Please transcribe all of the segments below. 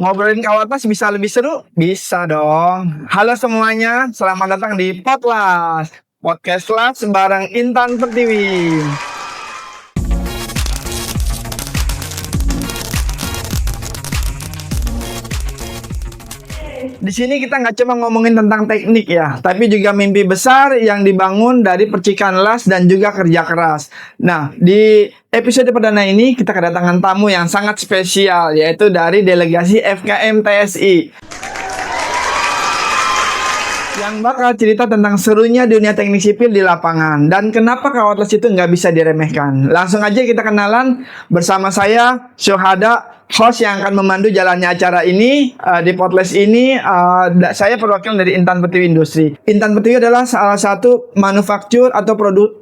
Ngobrolin Kawatlas bisa lebih seru? Bisa dong. Halo semuanya, selamat datang di Potlas, Podcast Las bareng Intan Pertiwi. Di sini kita nggak cuma ngomongin tentang teknik ya, tapi juga mimpi besar yang dibangun dari percikan las dan juga kerja keras. Nah, di episode perdana ini kita kedatangan tamu yang sangat spesial, yaitu dari delegasi FKM TSI. Yang bakal cerita tentang serunya dunia teknik sipil di lapangan dan kenapa Kawatlas itu nggak bisa diremehkan. Langsung aja kita kenalan bersama saya, Syuhada, host yang akan memandu jalannya acara ini di podcast ini. Saya perwakilan dari Intan Pertiwi Industri. Intan Pertiwi adalah salah satu manufaktur atau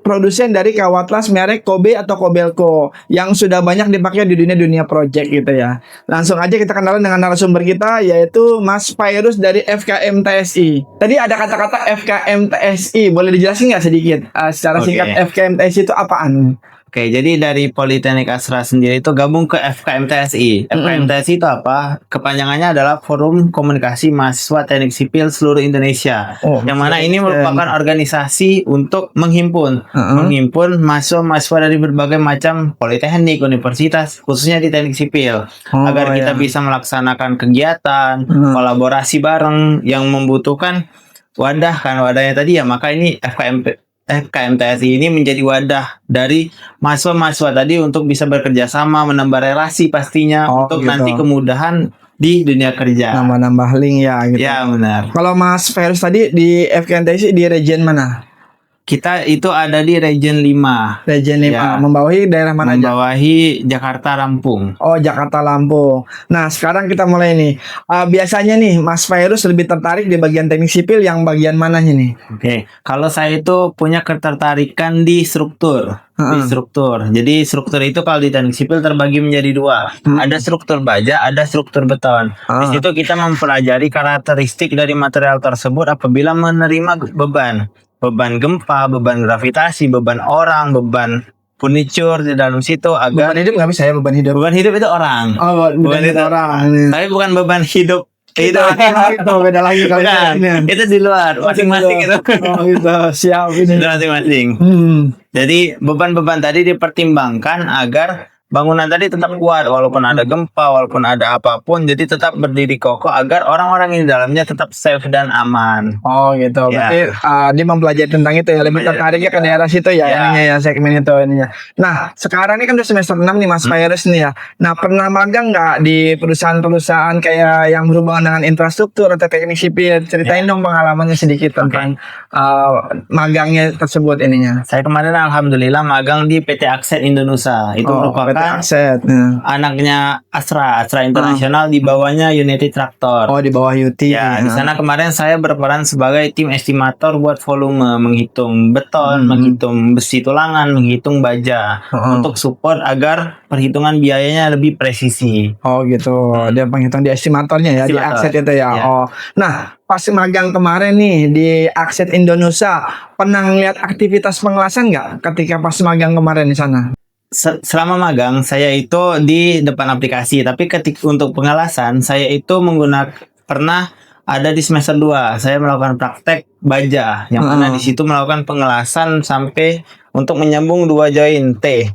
produsen dari Kawatlas merek Kobe atau Kobelco yang sudah banyak dipakai di dunia project gitu ya. Langsung aja kita kenalan dengan narasumber kita, yaitu Mas Fairuz dari FKM TSI. Tadi ada kata-kata FKM TSI, boleh dijelasin nggak sedikit secara singkat FKM TSI itu apaan? Oke, jadi dari Politeknik Astra sendiri itu gabung ke FKM TSI. FKM TSI itu apa? Kepanjangannya adalah Forum Komunikasi Mahasiswa Teknik Sipil Seluruh Indonesia. Yang mana ini merupakan organisasi untuk menghimpun mahasiswa-mahasiswa dari berbagai macam politeknik, universitas, khususnya di teknik sipil, agar kita bisa melaksanakan kegiatan, kolaborasi bareng yang membutuhkan wadah, kan wadahnya tadi ya. Maka ini FKM TSI ini menjadi wadah dari mahasiswa-mahasiswa tadi untuk bisa bekerja sama, menambah relasi pastinya untuk nanti kemudahan di dunia kerja. Nambah-nambah link ya gitu. Ya, benar. Kalau Mas Fairuz tadi di FKM TSI di region mana? Kita itu ada di Region 5. Region 5, ya. Membawahi daerah mana aja? Membawahi Jakarta, Lampung. Oh, Jakarta, Lampung. Nah, sekarang kita mulai nih. Biasanya nih, Mas Fairuz lebih tertarik di bagian teknik sipil yang bagian mananya nih? Oke, kalau saya itu punya ketertarikan di struktur. Di struktur. Jadi struktur itu kalau di teknik sipil terbagi menjadi dua. Ada struktur baja, ada struktur beton. Di situ kita mempelajari karakteristik dari material tersebut apabila menerima beban gempa, beban gravitasi, beban orang, beban furniture di dalam situ agar beban hidup nggak bisa ya, beban hidup. Beban hidup itu orang. Oh, beban hidup orang. Tapi bukan beban hidup. Itu beda lagi kalau itu di luar masing-masing itu. Oh, gitu. Siap ini. Itu masing-masing. Jadi beban-beban tadi dipertimbangkan agar bangunan tadi tetap kuat walaupun ada gempa, walaupun ada apapun, jadi tetap berdiri kokoh agar orang-orang yang di dalamnya tetap safe dan aman. Oh gitu. Berarti dia mempelajari tentang itu ya, lebih tertariknya ke daerah situ ya, ininya ya, segmen itu ininya. Nah, sekarang ini kan udah semester 6 nih Mas Fairuz nih ya. Nah, pernah magang nggak di perusahaan-perusahaan kayak yang berhubungan dengan infrastruktur atau teknik sipil? Ceritain dong pengalamannya sedikit tentang magangnya tersebut ininya. Saya kemarin alhamdulillah magang di PT Akset Indonesia. Itu merupakan Akset, anaknya Astra Internasional, di bawahnya United Tractor. Oh, di bawah UT. Ya, di sana kemarin saya berperan sebagai tim estimator buat volume, menghitung beton, menghitung besi tulangan, menghitung baja untuk support agar perhitungan biayanya lebih presisi. Oh, gitu. Dia penghitung di estimatornya ya, di Akset itu ya. Oh. Nah, pas magang kemarin nih di Akset Indonesia, pernah ngeliat aktivitas pengelasan nggak ketika pas magang kemarin di sana? Selama magang saya itu di depan aplikasi, tapi ketika untuk pengelasan saya itu pernah ada di semester 2 saya melakukan praktek baja yang mana di situ melakukan pengelasan sampai untuk menyambung dua join T.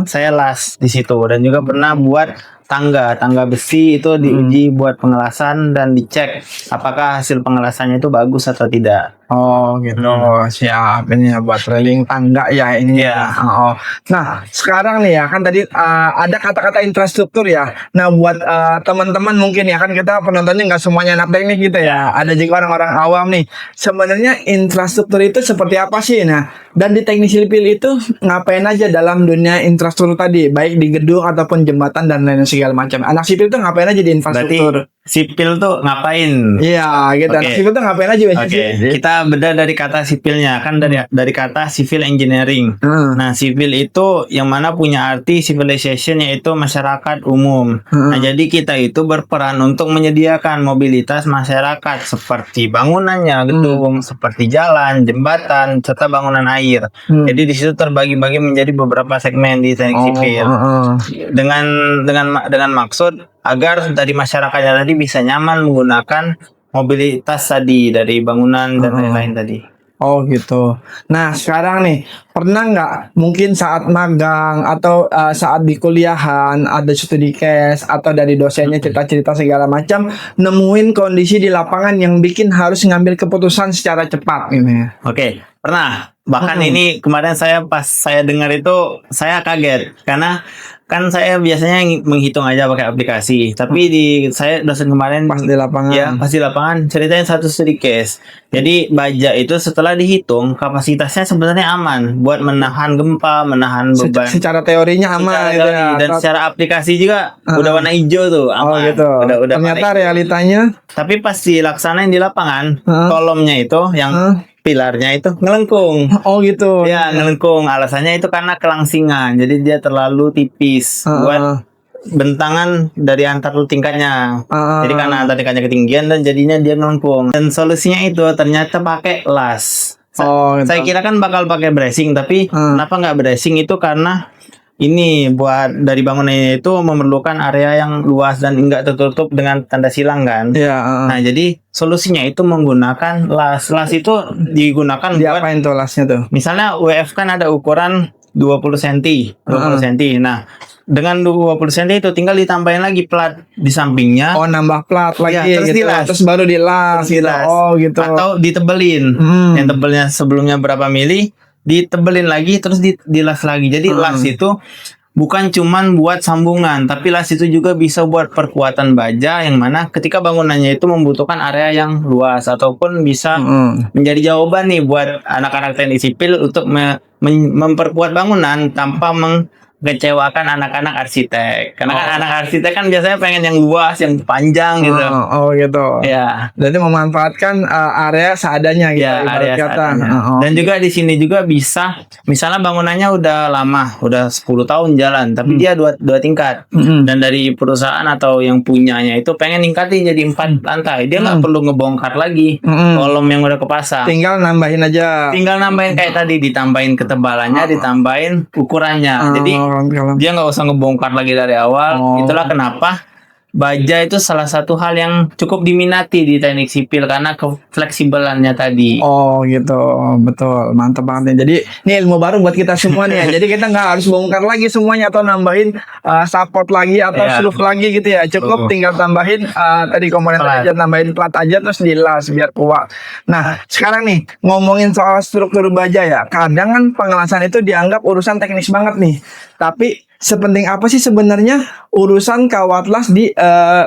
Saya las di situ, dan juga pernah buat tangga besi itu diuji buat pengelasan dan dicek apakah hasil pengelasannya itu bagus atau tidak. Oh gitu. Siap, ini ya buat railing tangga ya ini ya. Nah, sekarang nih ya kan tadi ada kata-kata infrastruktur ya. Nah, buat teman-teman mungkin ya kan kita penontonnya nggak semuanya anak teknik gitu ya. Ada juga orang-orang awam nih. Sebenarnya infrastruktur itu seperti apa sih? Nah, dan di teknik sipil itu ngapain aja dalam dunia infrastruktur tadi, baik di gedung ataupun jembatan dan lain segala macam. Anak sipil tuh ngapain aja di infrastruktur? Berarti sipil tuh ngapain? Iya, gitu. Anak sipil tuh ngapain aja? Kita beda dari kata sipilnya, kan dari kata civil engineering. Nah, sipil itu yang mana punya arti civilization, yaitu masyarakat umum. Nah, jadi kita itu berperan untuk menyediakan mobilitas masyarakat seperti bangunannya, gedung, seperti jalan, jembatan, serta bangunan air. Jadi di situ terbagi-bagi menjadi beberapa segmen di teknik sipil. Dengan maksud agar dari masyarakatnya tadi bisa nyaman menggunakan mobilitas tadi dari bangunan dan lain-lain tadi. Oh gitu. Nah sekarang nih, pernah nggak mungkin saat magang atau saat di kuliahan ada studi case atau dari dosennya cerita-cerita segala macam, nemuin kondisi di lapangan yang bikin harus ngambil keputusan secara cepat ini? Oke, pernah. Bahkan ini kemarin pas saya dengar itu saya kaget karena kan saya biasanya menghitung aja pakai aplikasi, tapi saya dosen kemarin Pas di lapangan. ya pas di lapangan ceritain satu studi case. Jadi baja itu setelah dihitung kapasitasnya sebenarnya aman buat menahan gempa, menahan beban. Secara teorinya aman Secara gitu teori, ya. dan secara aplikasi juga udah warna hijau tuh aman. Oh gitu. Udah Ternyata warna hijau. realitanya Tapi pas dilaksanain di lapangan, kolomnya itu yang pilarnya itu ngelengkung. oh gitu. Ya, ngelengkung. Alasannya itu karena kelangsingan. Jadi dia terlalu tipis buat bentangan dari antar tingkatnya. Jadi karena antar tingkatnya ketinggian dan jadinya dia ngelengkung. Dan solusinya itu ternyata pakai las. Gitu. Saya kira kan bakal pakai bracing, tapi kenapa nggak bracing itu karena ini buat dari bangunannya itu memerlukan area yang luas dan enggak tertutup dengan tanda silang kan. Iya. Nah, jadi solusinya itu menggunakan las. Las itu digunakan buat Diapain tuh lasnya tuh? misalnya WF kan ada ukuran 20 cm, 20 cm. Nah, dengan 20 cm itu tinggal ditambahin lagi plat di sampingnya. Oh nambah plat lagi Ya, terus gitu. dilas. Terus baru dilas gitu. Dilas. Oh gitu. Atau ditebelin. Yang tebelnya sebelumnya berapa mili, ditebelin lagi terus dilas lagi. Jadi las itu bukan cuman buat sambungan, tapi las itu juga bisa buat perkuatan baja yang mana ketika bangunannya itu membutuhkan area yang luas ataupun bisa menjadi jawaban nih buat anak-anak teknik sipil untuk memperkuat bangunan tanpa mengecewakan anak-anak arsitek. Karena kan anak arsitek kan biasanya pengen yang luas, yang panjang gitu. Oh gitu. Ya. Jadi memanfaatkan area seadanya gitu. Ya, ibarat area kata. seadanya. Dan juga di sini juga bisa, misalnya bangunannya udah lama, udah 10 tahun jalan, tapi dia dua tingkat. Dan dari perusahaan atau yang punyanya itu pengen ningkatin jadi 4 lantai. Dia nggak perlu ngebongkar lagi kolom yang udah kepasang. Tinggal nambahin aja. Tinggal nambahin kayak tadi, ditambahin ketebalannya, ditambahin ukurannya. Jadi dia nggak usah ngebongkar lagi dari awal. Itulah kenapa baja itu salah satu hal yang cukup diminati di teknik sipil karena kefleksibelannya tadi. Oh gitu, betul, mantap banget nih. Jadi ini ilmu baru buat kita semua nih ya. Jadi kita nggak harus bongkar lagi semuanya atau nambahin support lagi atau roof lagi gitu ya. Cukup tinggal tambahin tadi komponen aja, nambahin plat aja terus dilas biar kuat. Nah sekarang nih ngomongin soal struktur baja ya. Kadang kan pengelasan itu dianggap urusan teknis banget nih. Tapi sepenting apa sih sebenarnya urusan kawatlas di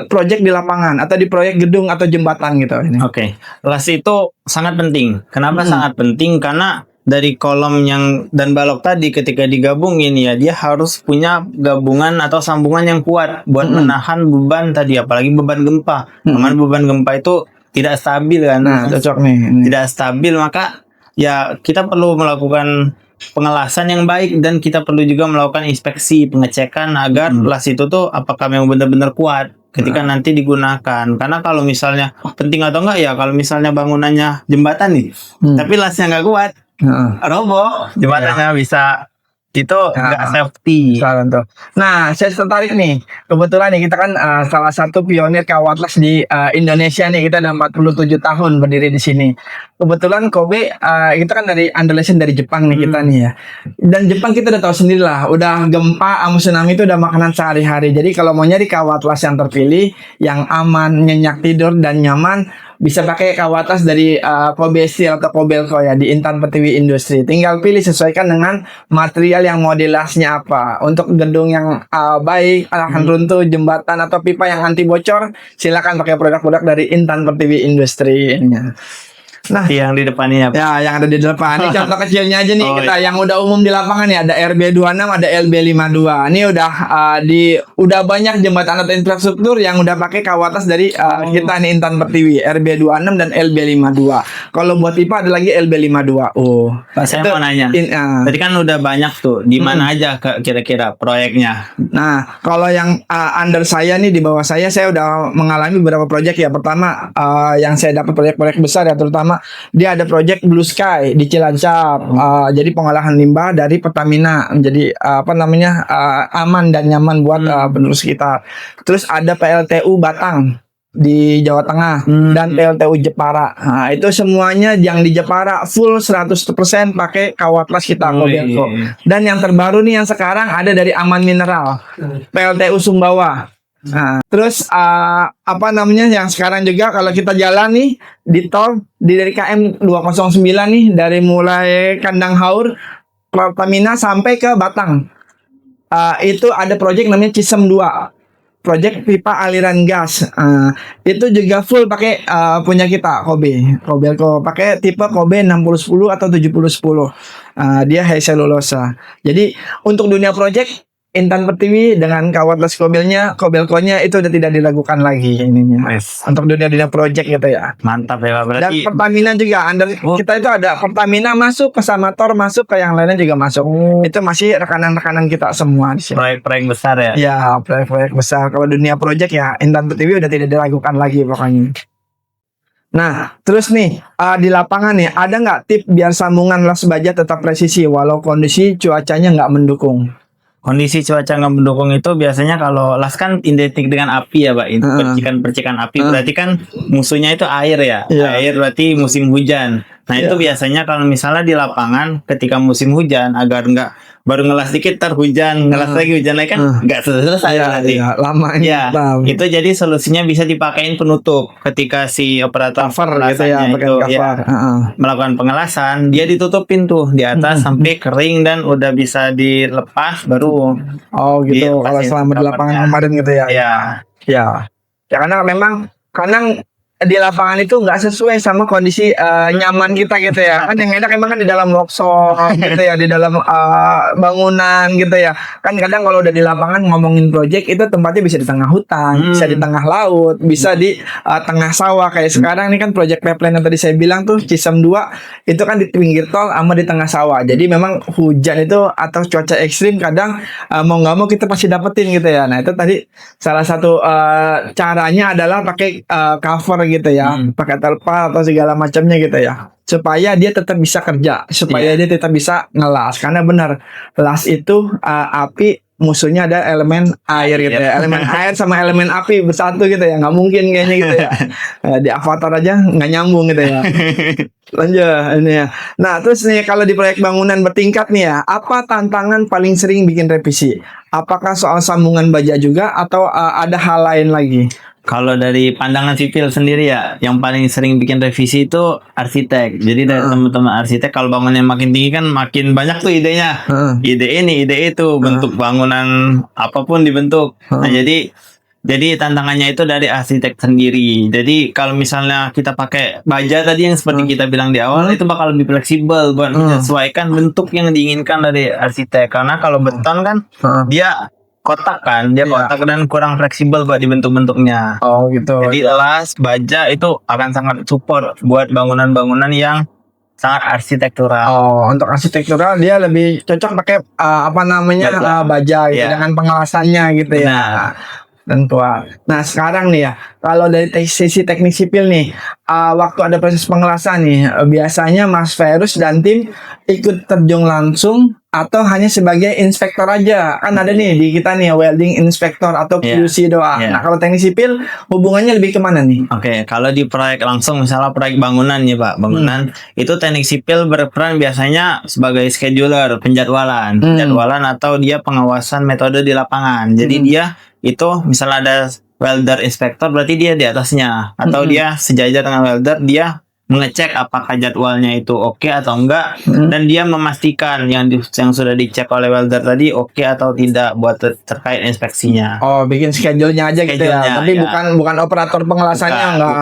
proyek di lapangan atau di proyek gedung atau jembatan gitu ini? Oke, las itu sangat penting. Kenapa sangat penting? Karena dari kolom yang dan balok tadi ketika digabungin ya dia harus punya gabungan atau sambungan yang kuat buat menahan beban tadi, apalagi beban gempa. Karena beban gempa itu tidak stabil kan. Nah, cocok nih. Tidak stabil, maka ya kita perlu melakukan pengelasan yang baik dan kita perlu juga melakukan inspeksi pengecekan agar las itu tuh apakah memang benar-benar kuat ketika nanti digunakan. Karena kalau misalnya penting atau enggak ya, kalau misalnya bangunannya jembatan nih tapi lasnya nggak kuat, roboh jembatannya, bisa itu nggak safety. Salah tuh. Nah, saya tertarik nih. Kebetulan nih kita kan salah satu pionir kawatlas di Indonesia nih. Kita udah 47 tahun berdiri di sini. Kebetulan Kobe kita kan dari Andalesen dari Jepang nih kita nih ya. Dan Jepang kita udah tahu sendiri lah, udah gempa, tsunami itu udah makanan sehari-hari. Jadi kalau mau nyari kawatlas yang terpilih, yang aman, nyenyak tidur dan nyaman, bisa pakai kawatlas dari Kobe Steel atau Kobelco ya di Intan Pertiwi Industri. Tinggal pilih sesuaikan dengan material yang modelasnya apa. Untuk gedung yang baik, akan runtuh, jembatan atau pipa yang anti bocor, silakan pakai produk-produk dari Intan Pertiwi Industri. Nah, yang di depannya ya yang ada di depan ini contoh kecilnya aja nih kita yang udah umum di lapangan ya, ada RB26, ada LB52. Ini udah banyak jembatan atau infrastruktur yang udah pakai kawatlas dari kita nih Intan Pertiwi, RB26 dan LB52. Kalau buat pipa ada lagi LB52. Saya mau nanya. Tadi kan udah banyak tuh, di mana aja kira-kira proyeknya? Nah, kalau yang under saya nih, di bawah saya udah mengalami beberapa proyek ya. Pertama yang saya dapat proyek-proyek besar ya, terutama dia ada project Blue Sky di Cilacap. Jadi pengolahan limbah dari Pertamina menjadi aman dan nyaman buat penduduk sekitar. Terus ada PLTU Batang di Jawa Tengah dan PLTU Jepara. Nah, itu semuanya yang di Jepara full 100% pakai Kawatlas kita Kobelco. Dan yang terbaru nih yang sekarang ada dari Aman Mineral, PLTU Sumbawa. Nah, terus yang sekarang juga kalau kita jalan nih di tol dari KM 209 nih, dari mulai Kandang Haur Pertamina sampai ke Batang. Itu ada project namanya Cisem 2. Project pipa aliran gas. Itu juga full pakai punya kita Kobelco, pakai tipe Kobe 6010 atau 7010. Dia high cellulose. Jadi untuk dunia project Intan Pertiwi dengan Kawatlas Kobelco-nya itu udah tidak diragukan lagi ininya. Untuk dunia project gitu ya. Mantap ya Pak. Berarti Dan Pertamina juga kita itu ada Pertamina masuk ke Samator, masuk ke yang lainnya juga masuk. Itu masih rekanan-rekanan kita semua di sini. proyek-proyek besar ya. Ya, proyek-proyek besar. Kalau dunia project ya Intan Pertiwi udah tidak diragukan lagi pokoknya. Nah, terus nih di lapangan nih ada nggak tip biar sambungan las baja tetap presisi walau kondisi cuacanya nggak mendukung? Kondisi cuaca nggak mendukung itu biasanya kalau las kan identik dengan api ya Pak, percikan-percikan api berarti kan musuhnya itu air ya. Air berarti musim hujan. Nah itu biasanya kalau misalnya di lapangan ketika musim hujan agar nggak baru ngelas dikit hujan, ngelas lagi hujan lagi kan nggak selesai nanti. Lama ya. Itu jadi solusinya bisa dipakein penutup ketika si operator cover gitu ya, melakukan pengelasan, dia ditutupin tuh di atas sampai kering dan udah bisa dilepas baru. Oh gitu. Kalau selama di lapangan kemarin gitu ya. Ya karena memang kadang di lapangan itu nggak sesuai sama kondisi nyaman kita gitu ya. Kan yang enak emang kan di dalam workshop gitu ya, di dalam bangunan gitu ya. Kan kadang kalau udah di lapangan ngomongin project itu tempatnya bisa di tengah hutan, bisa di tengah laut, bisa di tengah sawah kayak sekarang ini kan project pipeline yang tadi saya bilang tuh Cisem 2 itu kan di pinggir tol sama di tengah sawah. Jadi memang hujan itu atau cuaca ekstrim kadang mau nggak mau kita pasti dapetin gitu ya. Nah itu tadi salah satu caranya adalah pakai cover gitu ya, pakai terpal atau segala macamnya gitu ya, supaya dia tetap bisa kerja, supaya dia tetap bisa ngelas. Karena benar las itu api musuhnya ada elemen air gitu ya, elemen air sama elemen api bersatu gitu ya, nggak mungkin kayaknya gitu ya. Di Avatar aja nggak nyambung gitu ya. Lanjut ini ya. Nah terus nih kalau di proyek bangunan bertingkat nih ya, apa tantangan paling sering bikin revisi? Apakah soal sambungan baja juga atau ada hal lain lagi? Kalau dari pandangan sipil sendiri ya, yang paling sering bikin revisi itu arsitek. Jadi dari teman-teman arsitek kalau bangunannya makin tinggi kan makin banyak tuh idenya. Ide ini, ide itu, bentuk bangunan apapun dibentuk. Nah, jadi tantangannya itu dari arsitek sendiri. Jadi kalau misalnya kita pakai baja tadi yang seperti kita bilang di awal itu bakal lebih fleksibel buat menyesuaikan bentuk yang diinginkan dari arsitek. Karena kalau beton kan dia kotak kan, dia kotak dan kurang fleksibel buat dibentuk-bentuknya. Oh gitu. Jadi las baja itu akan sangat support buat bangunan-bangunan yang sangat arsitektural. Oh, untuk arsitektural dia lebih cocok pakai baja gitu dengan pengelasannya gitu ya. Tentu. Nah sekarang nih ya, kalau dari sisi teknik sipil nih, waktu ada proses pengelasan nih, biasanya Mas Ferus dan tim ikut terjun langsung atau hanya sebagai inspektor aja? Kan ada nih di kita nih welding inspektor atau QC doang. Nah kalau teknik sipil hubungannya lebih kemana nih? Oke, kalau di proyek langsung misalnya proyek bangunan nih Pak, bangunan itu teknik sipil berperan biasanya sebagai scheduler, penjadwalan atau dia pengawasan metode di lapangan. Jadi dia itu misalnya ada welder inspektor berarti dia di atasnya atau dia sejajar dengan welder, dia mengecek apakah jadwalnya itu oke atau enggak dan dia memastikan yang sudah dicek oleh welder tadi oke atau tidak buat terkait inspeksinya. Oh, bikin schedule-nya aja gitu ya. Tapi bukan operator pengelasannya enggak.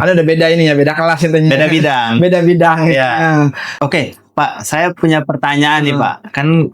Ada udah beda ini ya, beda kelas itu. Beda bidang. Beda bidang ya. Oke, Pak, saya punya pertanyaan nih Pak. Kan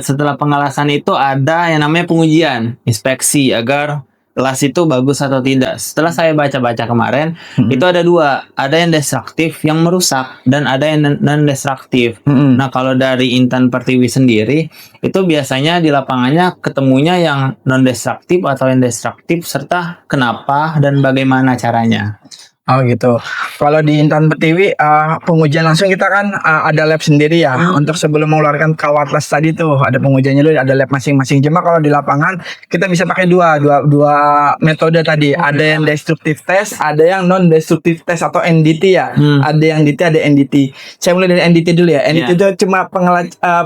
setelah pengelasan itu ada yang namanya pengujian, inspeksi agar las itu bagus atau tidak. Setelah saya baca-baca kemarin, itu ada dua. Ada yang destruktif, yang merusak, dan ada yang non-destruktif. Nah, kalau dari Intan Pertiwi sendiri, itu biasanya di lapangannya ketemunya yang non-destruktif atau yang destruktif, serta kenapa dan bagaimana caranya. Oh gitu. Kalau di Intan Pertiwi pengujian langsung kita kan ada lab sendiri ya. Untuk sebelum mengeluarkan kawatlas tadi tuh ada pengujiannya dulu, ada lab masing-masing. Cuma kalau di lapangan kita bisa pakai dua metode tadi. Ada yang destructive test, ada yang non destructive test atau NDT ya. Ada yang DT, ada NDT. Saya mulai dari NDT dulu ya. NDT itu cuma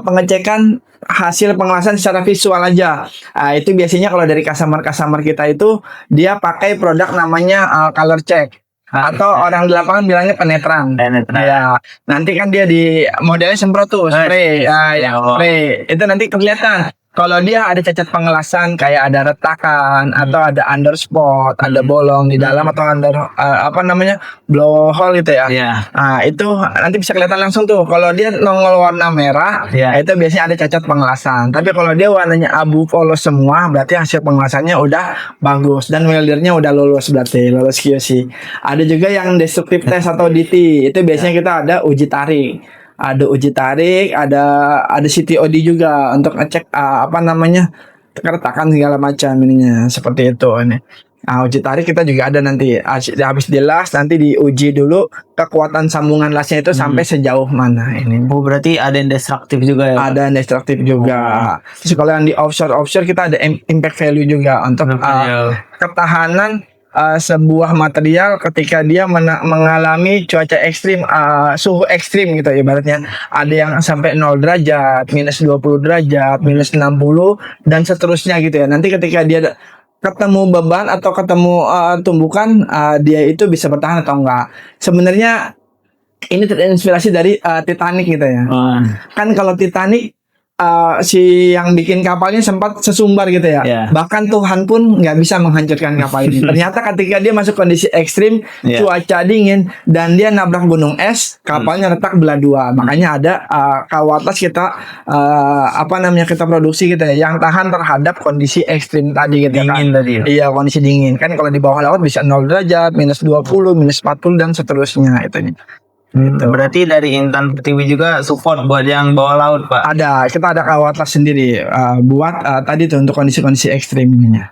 pengecekan hasil pengelasan secara visual aja. Itu biasanya kalau dari customer kita itu dia pakai produk namanya color check. Atau orang di lapangan bilangnya penetran. Ya, nanti kan dia di modelnya semprot tuh, spray, spray. Itu nanti kelihatan. Kalau dia ada cacat pengelasan kayak ada retakan atau ada underspot, ada bolong di dalam atau under blowhole gitu ya. Nah, itu nanti bisa kelihatan langsung tuh. Kalau dia nongol warna merah, itu biasanya ada cacat pengelasan. Tapi kalau dia warnanya abu polos semua, berarti hasil pengelasannya udah bagus dan weldernya udah lulus, berarti lulus QC. Ada juga yang destructive test atau DT. Itu biasanya kita ada uji tarik. Ada uji tarik, ada CTOD juga untuk ngecek keretakan segala macam ininya seperti itu ini. Uji tarik kita juga ada nanti. Habis di las nanti diuji dulu kekuatan sambungan lasnya itu sampai sejauh mana ini. Oh, berarti ada yang destruktif juga ya? Ada yang destruktif juga. Terus kalau yang di offshore kita ada impact value juga untuk ketahanan sebuah material ketika dia mengalami cuaca ekstrim, suhu ekstrim gitu ibaratnya. Ada yang sampai 0 derajat, minus 20 derajat, minus 60 dan seterusnya gitu ya. Nanti ketika dia ketemu beban atau ketemu tumbukan, dia itu bisa bertahan atau enggak. Sebenarnya ini terinspirasi dari Titanic gitu ya. Kan kalau Titanic si yang bikin kapalnya sempat sesumbar gitu ya. Bahkan Tuhan pun nggak bisa menghancurkan kapal ini. Ternyata ketika dia masuk kondisi ekstrim, cuaca dingin dan dia nabrak gunung es, kapalnya retak belah dua. Makanya ada kawatlas kita kita produksi gitu ya, yang tahan terhadap kondisi ekstrim tadi gitu dingin kan. Tadi. Iya, kondisi dingin. Kan kalau di bawah laut bisa 0 derajat, minus 20, minus 40 dan seterusnya itu. Berarti dari Intan Pertiwi juga support buat yang bawah laut, Pak? Ada, kita ada kawatlas sendiri buat tadi tuh untuk kondisi-kondisi ekstrim ininya.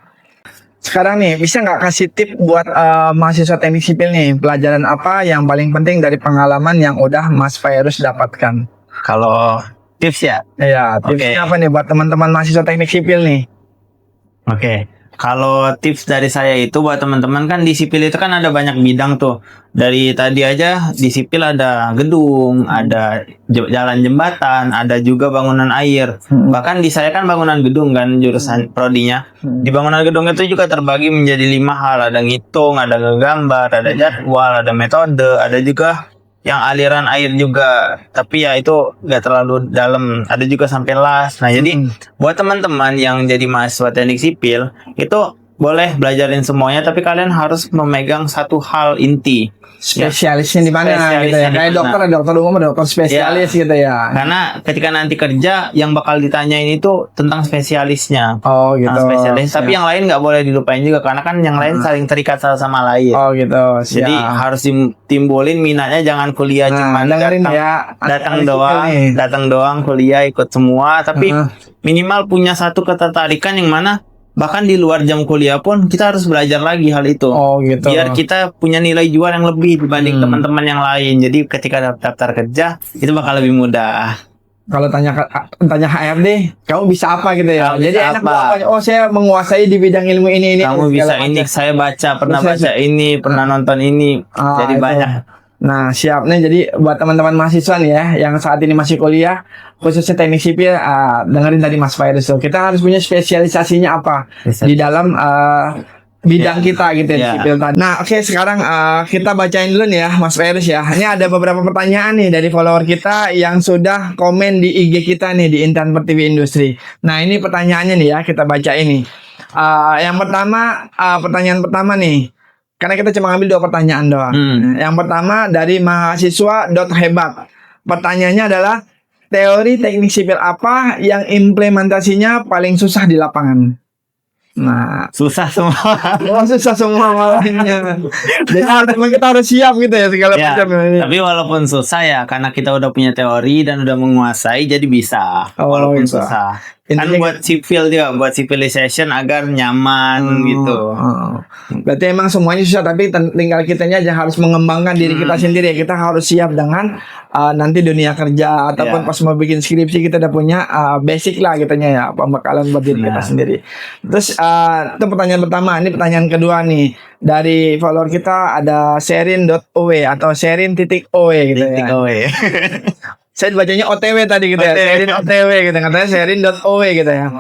Sekarang nih, bisa nggak kasih tip buat mahasiswa teknik sipil nih, pelajaran apa yang paling penting dari pengalaman yang udah Mas Fairuz dapatkan? Kalau tips ya? Iya, tipsnya apa nih buat teman-teman mahasiswa teknik sipil nih? Kalau tips dari saya itu buat teman-teman, kan di sipil itu kan ada banyak bidang tuh. Dari tadi aja di sipil ada gedung, ada jalan jembatan, ada juga bangunan air. Bahkan di saya kan bangunan gedung kan jurusan prodinya. Di bangunan gedung itu juga terbagi menjadi 5 hal. Ada ngitung, ada ngegambar, ada jadwal, ada metode, ada juga yang aliran air juga, tapi ya itu nggak terlalu dalam, ada juga sampai las. Nah jadi buat teman-teman yang jadi mahasiswa teknik sipil itu boleh belajarin semuanya, tapi kalian harus memegang satu hal inti. Spesialisnya di mana gitu ya? Kayak dokter umum, dokter spesialis gitu ya. Karena ketika nanti kerja yang bakal ditanyain itu tentang spesialisnya. Oh gitu. Spesialis. Tapi yang lain nggak boleh dilupain juga, karena kan yang lain saling terikat satu sama lain. Oh gitu. Jadi harus ditimbulin minatnya, jangan kuliah cuma datang doang kuliah ikut semua, tapi minimal punya satu ketertarikan yang mana bahkan di luar jam kuliah pun kita harus belajar lagi hal itu. Oh gitu. Biar kita punya nilai jual yang lebih dibanding teman-teman yang lain. Jadi ketika daftar kerja itu bakal lebih mudah. Kalau tanya HRD, kamu bisa apa gitu ya? Kamu jadi enak apa? Oh, saya menguasai di bidang ilmu ini. Kamu bisa ini, saya pernah baca ini, pernah nonton ini. Jadi banyak. Nah, siap nih. Jadi buat teman-teman mahasiswa nih ya, yang saat ini masih kuliah, khususnya teknik sipil, dengerin tadi Mas Fairuz. Kita harus punya spesialisasinya apa di dalam bidang kita gitu ya, sipil tadi. Nah, oke, sekarang kita bacain dulu nih ya, Mas Fairuz ya. Ini ada beberapa pertanyaan nih dari follower kita yang sudah komen di IG kita nih di Intan Pertiwi Industri. Nah, ini pertanyaannya nih ya, kita baca ini. Yang pertama, pertanyaan pertama nih. Karena kita cuma ngambil 2 pertanyaan doang. Yang pertama dari mahasiswa.hebat. Pertanyaannya adalah, teori teknik sipil apa yang implementasinya paling susah di lapangan? Nah, susah semua. Susah semua malahnya. Jadi kita harus siap gitu ya segala macam ini. Tapi walaupun susah ya, karena kita udah punya teori dan udah menguasai, jadi bisa. Walaupun susah. Kan buat sipil juga, buat civilization agar nyaman gitu. Berarti emang semuanya susah, tapi tinggal kitanya aja harus mengembangkan diri kita sendiri. Kita harus siap dengan nanti dunia kerja ataupun pas mau bikin skripsi kita udah punya basic lah kitanya ya, pembekalan buat diri kita sendiri. Terus itu pertanyaan pertama. Ini pertanyaan kedua nih dari follower kita, ada Sherin.ow atau Sherin.ow gitu ya. Saya bacanya OTW tadi gitu ya. Sherin OTW gitu, katanya Sherin.ow gitu ya.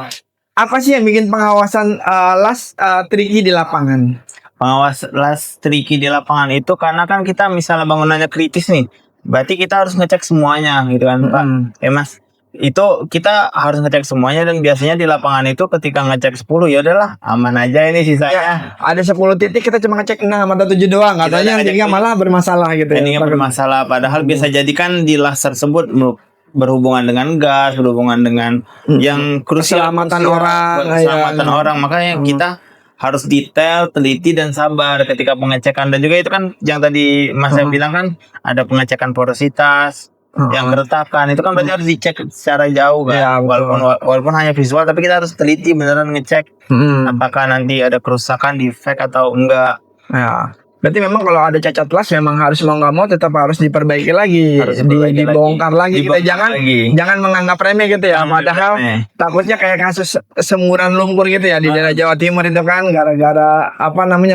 Apa sih yang bikin pengawasan las tricky di lapangan? Pengawas las tricky di lapangan itu karena kan kita misalnya bangunannya kritis nih, berarti kita harus ngecek semuanya gitu kan, Pak. Mas, itu kita harus ngecek semuanya, dan biasanya di lapangan itu ketika ngecek 10 ya udahlah aman aja ini sisanya. Ada 10 titik kita cuma ngecek 6 atau 7 doang, katanya yang 3 malah bermasalah gitu ya. Ini bermasalah, padahal bisa jadi kan di las tersebut berhubungan dengan gas, berhubungan dengan yang krusial, keselamatan orang, makanya kita harus detail, teliti, dan sabar ketika pengecekan. Dan juga itu kan yang tadi Mas saya bilang kan, ada pengecekan porositas, yang keretakan itu kan berarti harus dicek secara jauh kan. Ya, walaupun hanya visual, tapi kita harus teliti beneran ngecek apakah nanti ada kerusakan, defect atau enggak. Ya. Berarti memang kalau ada cacat las memang harus mau nggak mau tetap harus diperbaiki lagi, dibongkar lagi. Kita jangan menganggap remeh gitu ya. Padahal takutnya kayak kasus semuran lumpur gitu ya di daerah Jawa Timur itu kan, gara-gara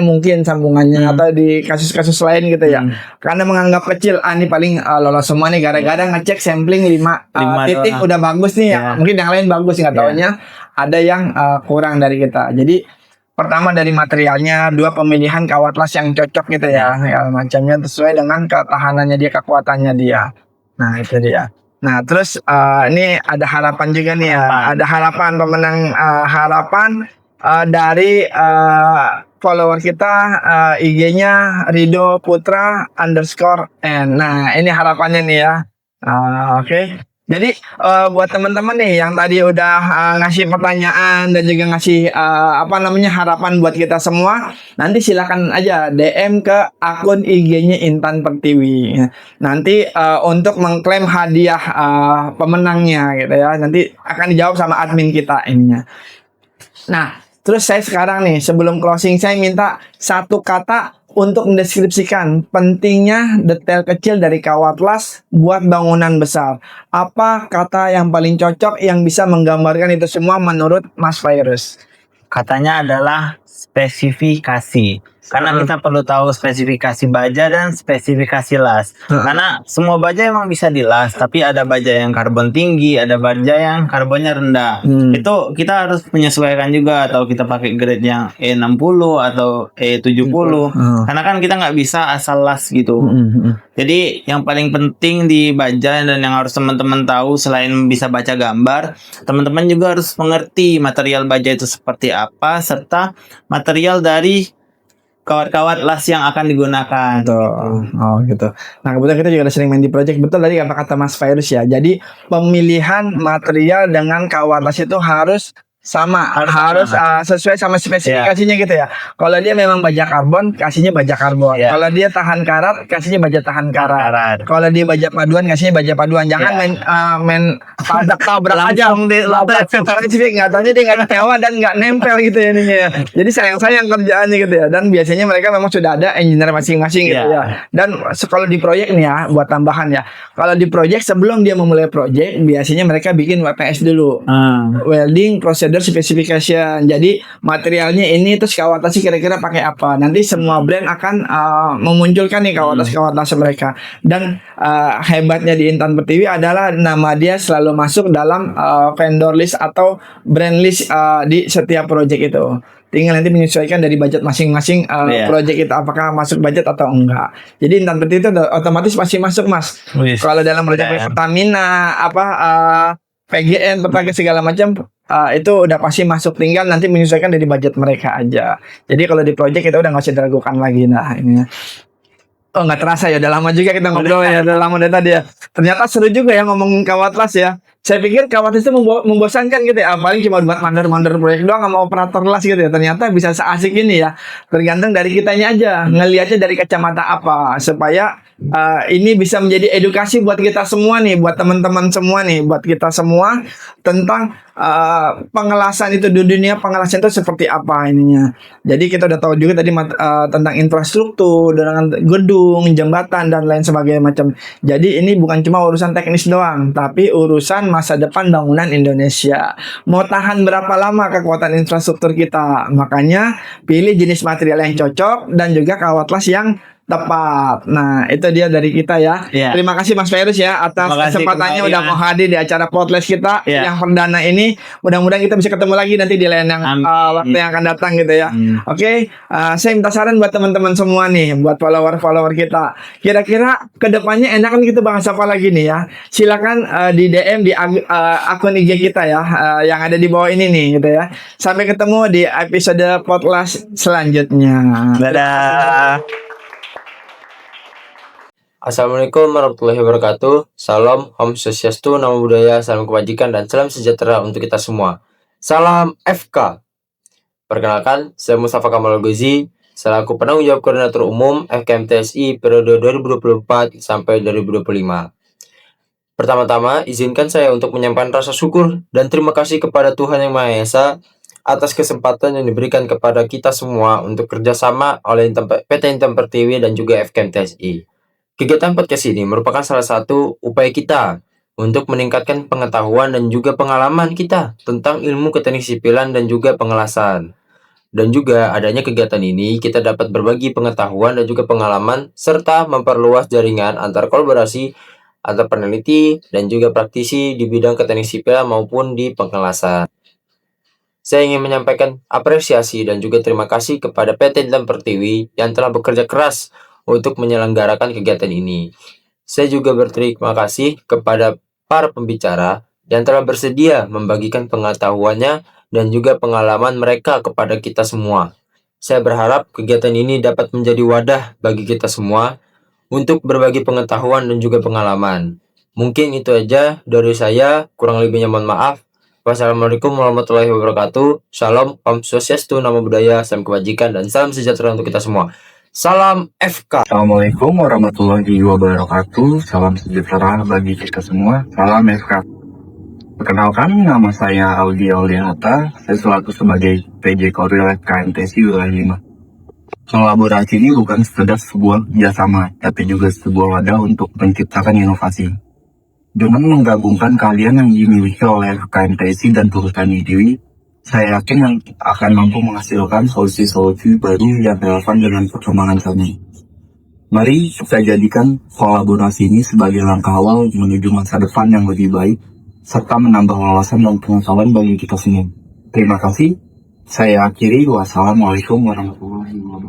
mungkin sambungannya atau di kasus-kasus lain gitu ya. Karena menganggap kecil, ini paling lolos semua nih gara-gara ngecek sampling 5 titik udah bagus nih ya. Mungkin yang lain bagus, nggak taunya ada yang kurang dari kita. Jadi pertama dari materialnya, 2 pemilihan kawat las yang cocok gitu ya, macamnya sesuai dengan ketahanannya dia, kekuatannya dia. Nah itu dia. Nah terus ini ada harapan juga nih ya, ada harapan pemenang harapan dari follower kita, IG-nya Rido Putra _N. Nah ini harapannya nih ya. Oke. Jadi buat teman-teman nih yang tadi udah ngasih pertanyaan dan juga ngasih harapan buat kita semua, nanti silakan aja DM ke akun IG-nya Intan Pertiwi. Nanti untuk mengklaim hadiah pemenangnya gitu ya. Nanti akan dijawab sama admin kita ininya. Nah, terus saya sekarang nih sebelum closing saya minta 1 kata untuk mendeskripsikan pentingnya detail kecil dari kawat las buat bangunan besar. Apa kata yang paling cocok yang bisa menggambarkan itu semua menurut Mas Virus? Katanya adalah spesifikasi. Karena kita perlu tahu spesifikasi baja dan spesifikasi las. Karena semua baja emang bisa dilas, tapi ada baja yang karbon tinggi, ada baja yang karbonnya rendah. Itu kita harus menyesuaikan juga, atau kita pakai grade yang E60 atau E70. Karena kan kita nggak bisa asal las gitu. Jadi yang paling penting di baja dan yang harus teman-teman tahu, selain bisa baca gambar, teman-teman juga harus mengerti material baja itu seperti apa, serta material dari kawat-kawat las yang akan digunakan. Gitu. Nah kebetulan kita juga udah sering main di project. Betul tadi kata Mas Virus ya. Jadi pemilihan material dengan kawat las itu harus harus sesuai sama spesifikasinya gitu ya. Kalau dia memang baja karbon, kasihnya baja karbon. Kalau dia tahan karat, kasihnya baja tahan karat. Kalau dia baja paduan, kasihnya baja paduan. Jangan main tabrak aja. Spesifik, nggak tahu dia nggak nyawa dan nggak nempel gitu ya ininya. Jadi sayang kerjaannya gitu ya. Dan biasanya mereka memang sudah ada engineer masing-masing gitu ya. Dan kalau di proyek nih ya, buat tambahan ya. Kalau di proyek sebelum dia memulai proyek, biasanya mereka bikin WPS dulu. Welding Procedure Specification. Jadi materialnya ini, terus kawat las kira-kira pakai apa. Nanti semua brand akan memunculkan nih kawat las mereka. Dan hebatnya di Intan Pertiwi adalah nama dia selalu masuk dalam vendor list atau brand list di setiap project itu. Tinggal nanti menyesuaikan dari budget masing-masing project itu, apakah masuk budget atau enggak. Jadi Intan Pertiwi itu otomatis pasti masuk, Mas. Kalau dalam project Pertamina PGN, Pertagas segala macam itu udah pasti masuk, tinggal nanti menyesuaikan dari budget mereka aja. Jadi kalau di project kita udah nggak usah diragukan lagi. Nah ini nggak terasa ya, udah lama juga kita ngobrol ya, udah lama dari tadi ya. Ternyata seru juga ya ngomongin kawat las ya. Saya pikir Kawatlas itu membosankan gitu ya, paling cuma buat mandor-mandor proyek doang sama operator las gitu ya. Ternyata bisa seasik ini ya. Tergantung dari kitanya aja, ngelihatnya dari kacamata apa, supaya ini bisa menjadi edukasi buat kita semua nih, buat teman-teman semua nih, buat kita semua tentang pengelasan itu di dunia, pengelasan itu seperti apa ininya. Jadi kita udah tahu juga tadi tentang infrastruktur, dengan gedung, jembatan dan lain sebagainya macam. Jadi ini bukan cuma urusan teknis doang, tapi urusan masa depan bangunan Indonesia. Mau tahan berapa lama kekuatan infrastruktur kita? Makanya pilih jenis material yang cocok dan juga Kawatlas yang tepat. Nah, itu dia dari kita ya. Iya. Terima kasih Mas Ferus ya atas Terima kasih kesempatannya kembali, udah ya. mau hadir di acara podcast kita Iya. yang perdana ini. Mudah-mudahan kita bisa ketemu lagi nanti di lain yang waktu yang akan datang gitu ya. Oke, saya minta saran buat teman-teman semua nih, buat follower-follower kita. Kira-kira kedepannya enakan kita bahas apa lagi nih ya? Silakan di DM di akun IG kita ya, yang ada di bawah ini nih gitu ya. Sampai ketemu di episode podcast selanjutnya. Dadah. Assalamualaikum warahmatullahi wabarakatuh. Salam, Om Swastiastu, Namo Buddhaya, salam kebajikan dan salam sejahtera untuk kita semua. Salam FK. Perkenalkan, saya Mustafa Kamal Gozi, selaku penanggung jawab koordinator umum FKMTSI periode 2024 sampai 2025. Pertama-tama, izinkan saya untuk menyampaikan rasa syukur dan terima kasih kepada Tuhan Yang Maha Esa atas kesempatan yang diberikan kepada kita semua untuk kerjasama oleh PT Intan Pertiwi dan juga FKMTSI. Kegiatan podcast ini merupakan salah satu upaya kita untuk meningkatkan pengetahuan dan juga pengalaman kita tentang ilmu keteknik sipilan dan juga pengelasan. Dan juga adanya kegiatan ini kita dapat berbagi pengetahuan dan juga pengalaman serta memperluas jaringan antar kolaborasi antar peneliti dan juga praktisi di bidang keteknik sipilan maupun di pengelasan. Saya ingin menyampaikan apresiasi dan juga terima kasih kepada PT Intan Pertiwi yang telah bekerja keras untuk menyelenggarakan kegiatan ini. Saya juga berterima kasih kepada para pembicara yang telah bersedia membagikan pengetahuannya dan juga pengalaman mereka kepada kita semua. Saya berharap kegiatan ini dapat menjadi wadah bagi kita semua untuk berbagi pengetahuan dan juga pengalaman. Mungkin itu aja dari saya, kurang lebihnya mohon maaf. Wassalamualaikum warahmatullahi wabarakatuh. Shalom, Om Swastiastu, Namo Buddhaya, salam kebajikan dan salam sejahtera untuk kita semua. Salam FK. Assalamualaikum warahmatullahi wabarakatuh. Salam sejahtera bagi kita semua. Salam FK. Perkenalkan, nama saya Audi Aulianata. Saya selaku sebagai PJ Korwil FKMTSI wilayah 5. Kolaborasi ini bukan sekedar sebuah kerjasama, tapi juga sebuah wadah untuk menciptakan inovasi. Dengan menggabungkan kalian yang dimiliki oleh FKMTSI dan Perhutani Dewi, saya yakin akan mampu menghasilkan solusi-solusi baru yang relevan dengan perkembangan kami. Mari kita jadikan kolaborasi ini sebagai langkah awal menuju masa depan yang lebih baik, serta menambah wawasan dan pengetahuan bagi kita semua. Terima kasih. Saya akhiri. Wassalamualaikum warahmatullahi wabarakatuh.